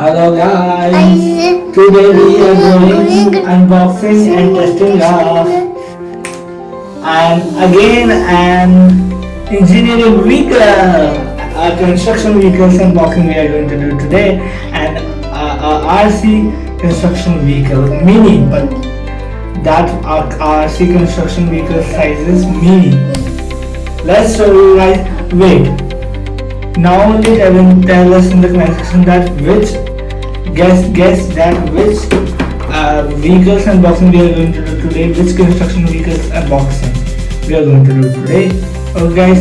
Hello guys, today we are doing unboxing and testing of and again an engineering vehicle, a construction vehicles unboxing we are going to do today, and a RC construction vehicle mini, but that RC construction vehicle size is mini. Let's show you guys. Wait. Now only tell us in the comment section that which guess that which vehicles unboxing we are going to do today, which construction vehicles unboxing we are going to do today. Okay guys,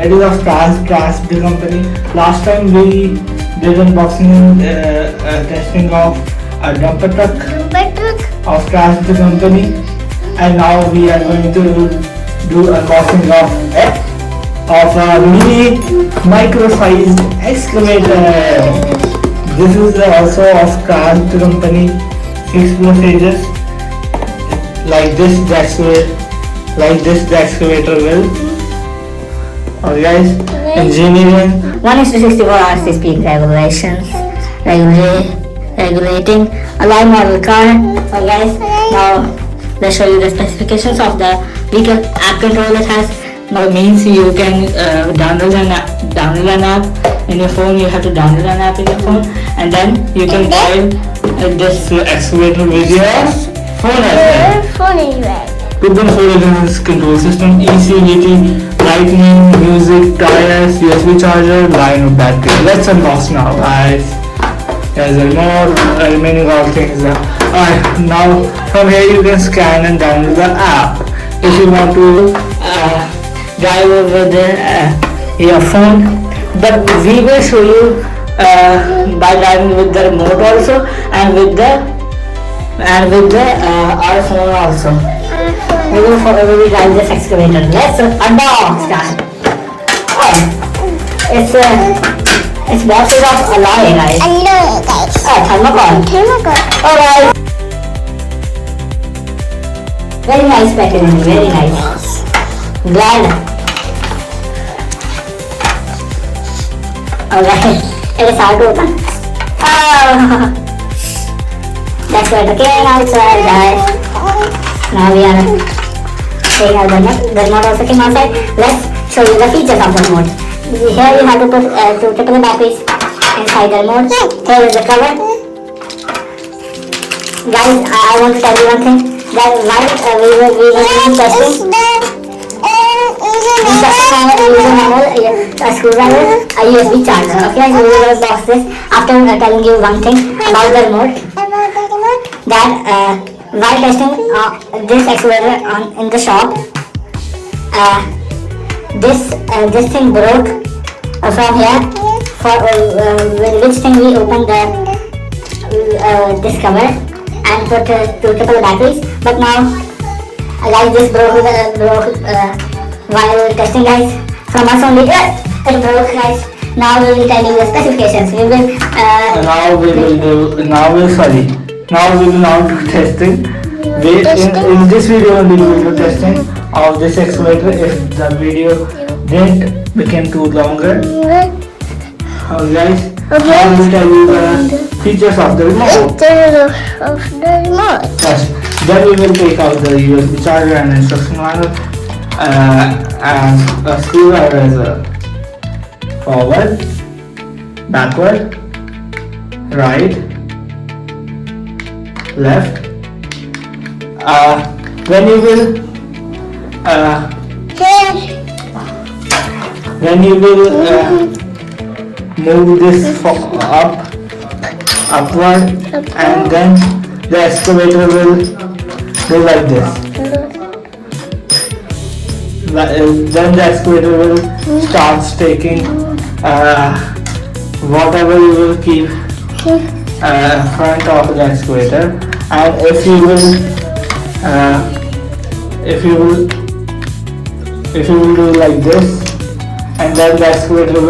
it is of trasped the company. Last time we did unboxing and testing of a dumper truck of trasped the company, and now we are going to do unboxing of a mini micro-sized excavator. This is also of trasped company, 6 stages, like this the excavator will. Okay guys, engineering 1:64 RC speed regulations, regulating a live model car. Okay guys, now let's show you the specifications of the vehicle. App control it has. Now means you can download an app in your phone. You have to download an app in your phone, and then you can drive this excavator with your phone as well. Put the phone in this control system: ECVT, lightning, music, tires, USB charger, line of battery. Let's unbox now, guys. There's more remaining all things. Alright, now from here you can scan and download the app. If you want to drive with your phone, but we will show you by driving with the remote also, and with the our phone also. We will drive this excavator. Let's unbox that. It's boxes of alloy, guys. Thermocol. Alright. Very nice packaging. Very nice. Glad. Alright, it is hard to open. Oh, that's where the came outside, guys. Now we are taking out the remote also came outside. Let's show you the features of the remote. Here you have to put 2 AAA batteries inside the remote. Here is the cover. Guys, I want to tell you one thing. That while we will be testing. A screwdriver, a USB charger. Okay, so we will box this after telling you one thing about the remote. That while testing this excavator in the shop, this thing broke from here. For with which thing we opened this cover and put 2 triple batteries. But now, guys, this broke while testing, guys. From us only, it broke, guys. Now we will tell you the specifications. Now we will now do testing. In this video only we will do testing of this excavator. If the video didn't become too longer, guys, I will tell you the features of the remote. Yes. Then we will take out the USB charger and instruction manual. And a screwdriver as well. Forward, backward, right, left. When you will move this upward, and then the excavator will do like this. Then the excavator will start taking whatever you will keep front of the excavator, and if you will do like this, and then the excavator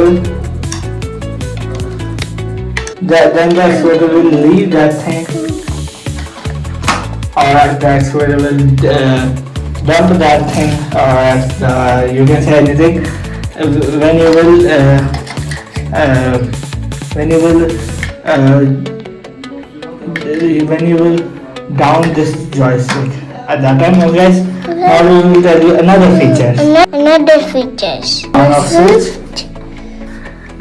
will leave that thing, or the excavator will dump that thing, or you can say anything. When you will when you will down this joystick. At that time, guys, now we will tell you another feature. Another features. On off switch.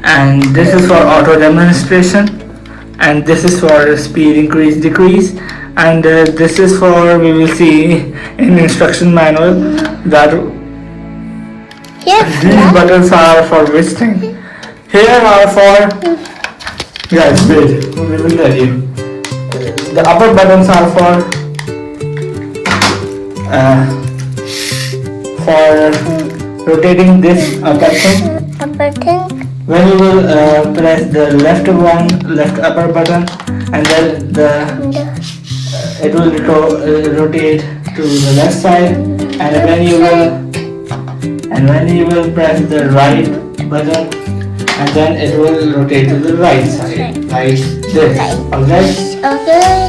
And this is for auto demonstration, and this is for speed increase decrease, and this is for, we will see in instruction manual that Yes. these buttons are for which thing. Here are for, guys, wait, we will tell you. The upper buttons are for rotating this upper thing. Upper thing. When you will press the left upper button, and then it will rotate to the left side, and when you will press the right button, and then it will rotate to the right side, like this. Okay. Okay.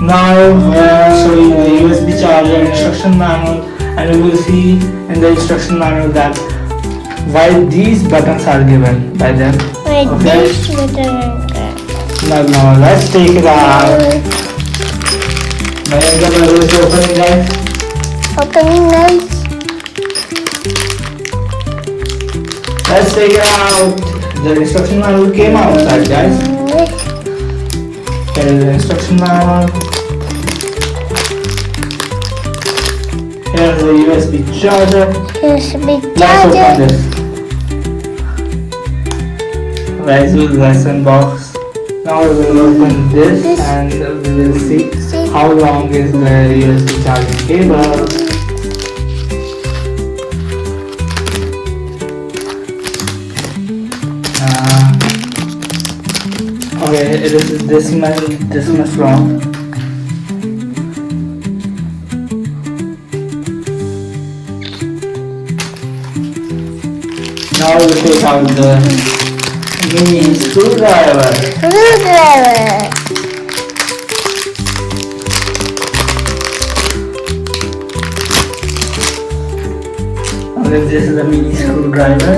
Now we will show you the USB charger instruction manual, and we will see in the instruction manual that why these buttons are given by them. Wait, Okay. this button. Now let's take it out. My camera is opening, guys. Opening nice. Let's take it out. The instruction manual came outside, guys. Here is the instruction manual. Here is the USB charger. Here's a big Let's open charger. this. Guys, with lesson box. Now we will open this and we will see how long is the USB charging cable. Okay, it is this much long. Now we will take out the mini screwdriver. Screwdriver. Okay, this is the mini screwdriver.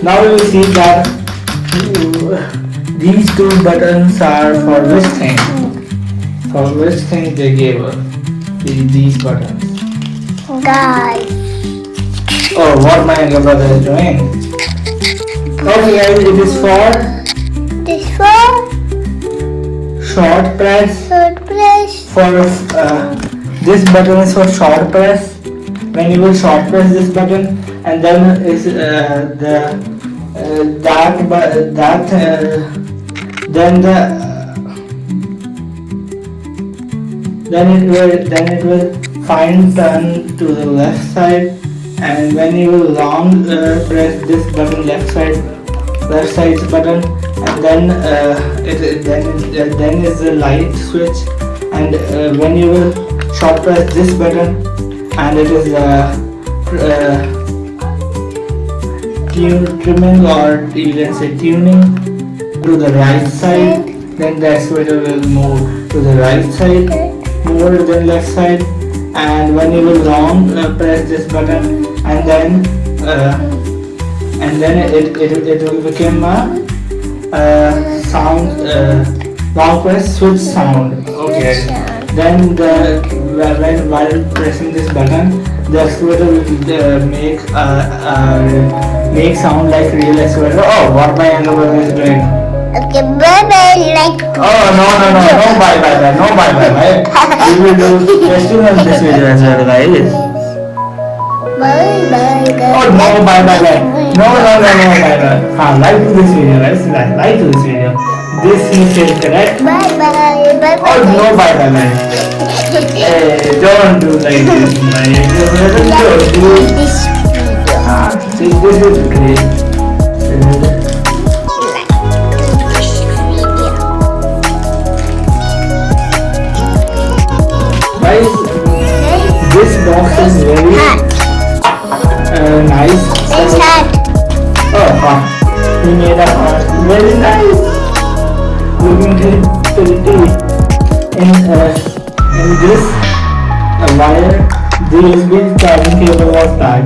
Now we will see that these two buttons are for which thing? For which thing they gave us? These buttons. Guys. Oh, what my younger brother is doing. Okay guys, it is for This for short press. short press. For this button is for short press. When you will short press this button, and then is then it will fine turn to the left side, and when you will long press this button left side's button, and then then is the light switch, and when you will short press this button, and it is trimming, or you can say tuning to the right side, then the excavator will move to the right side more than left side, and when you will long press this button, and then it will become a sound, long press switch sound. Okay. Then while pressing this button, the excavator will make sound like real excavator. Oh, what my younger brother is doing. Okay, bye-bye. Like. Oh, no, bye. We will do testing on this video as well, guys. Bye-bye, guys. Oh, no, bye. No, bye. Like to this video, guys. Like to this video. This is correct. Bye-bye. Oh, no, bye. Hey, don't do like this, my younger brother. Don't do. This video. This is great. Guys, this box is very nice. It's hot. Oh, he made a heart. Very nice. Looking pretty. In this wire, the USB charging cable was tied.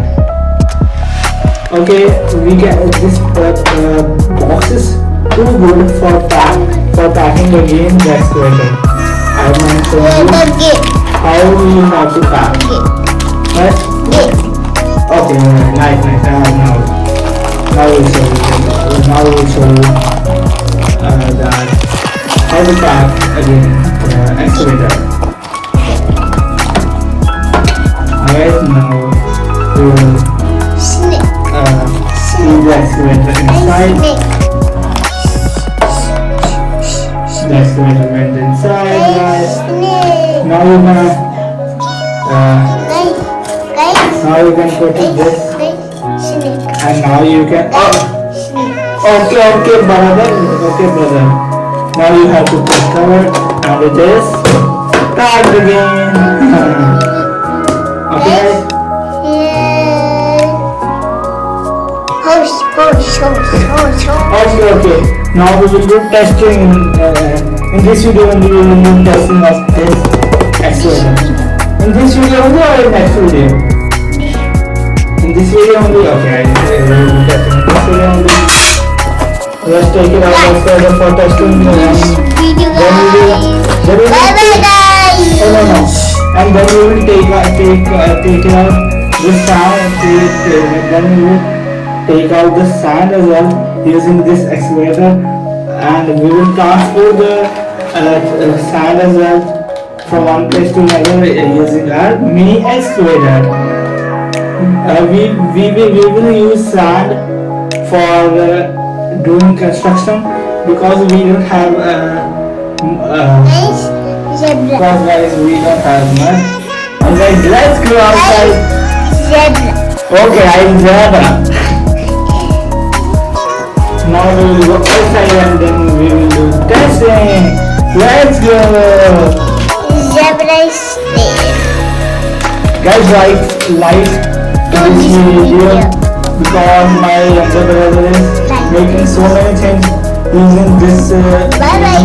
Okay, we can. This box is too good for packing again the excavator. I mentioned you how you have to pack. Right? Okay, nice. Now we'll show you. Now we'll show you that how to pack again the excavator. Alright, now we will see the excavator inside. The excavator went inside, guys. Now you can put it this, and now you can. Okay, brother. Now you have to put cover, and it is tagged again. Okay. Okay. Now we will do testing. In this video, we will do testing of this excavator. In this video only or in next video? In this video only. Okay. We will do testing in this video only. Let's take it out of for testing. No. And then we will take out this sand. Then we will take out the sand as well using this excavator, and we will transport the sand as well from one place to another using our mini excavator. We will use sand for doing construction because we don't have because guys we don't have much. Alright, let's go outside. Okay, I'm zebra. Now we will go outside and then we will do testing. Let's go. Zebra is there. Guys, like this video because my younger brother is making so many things using this Guys.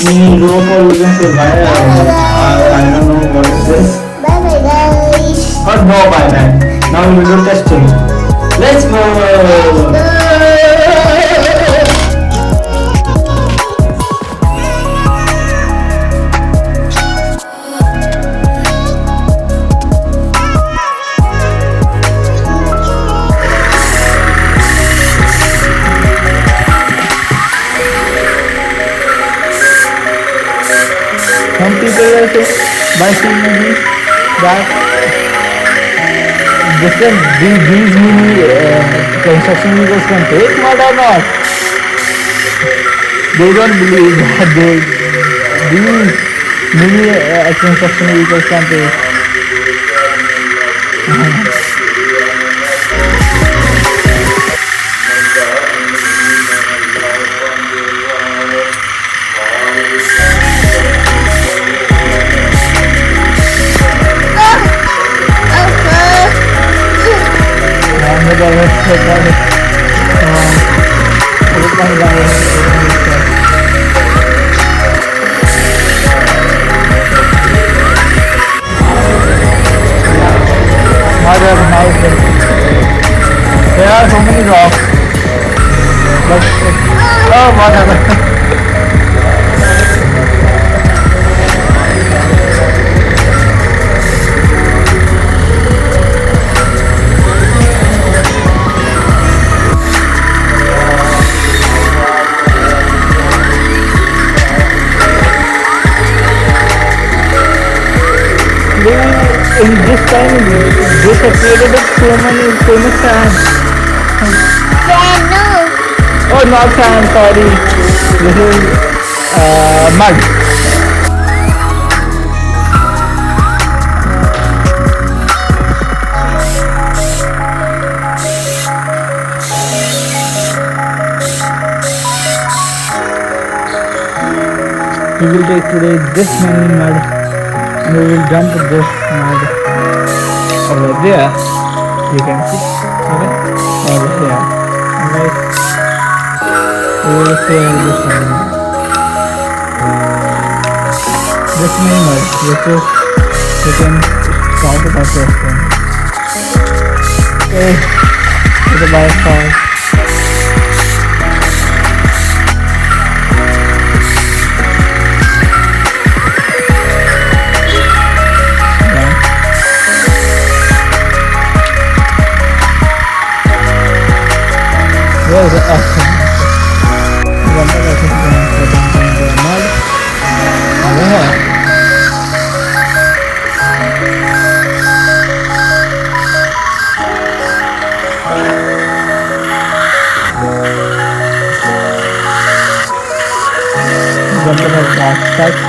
mini rope or using the wire. I don't know what is this. Guys. Or no by that. Now we will do testing. Let's go. Some people will say by seeing this that these mini construction vehicles can take mud or not. They don't believe that these mini construction vehicles can take. There are so many rocks, but oh, whatever. In this time, this appeared with so many sand. Oh, not sand, sorry. This is mud. We will take today this many mud and we will dump this mud over there. You can see, okay, over here. Alright, we will clear this one. This many mud, which is you can start the process. Okay, to the bypass. Just a trasped.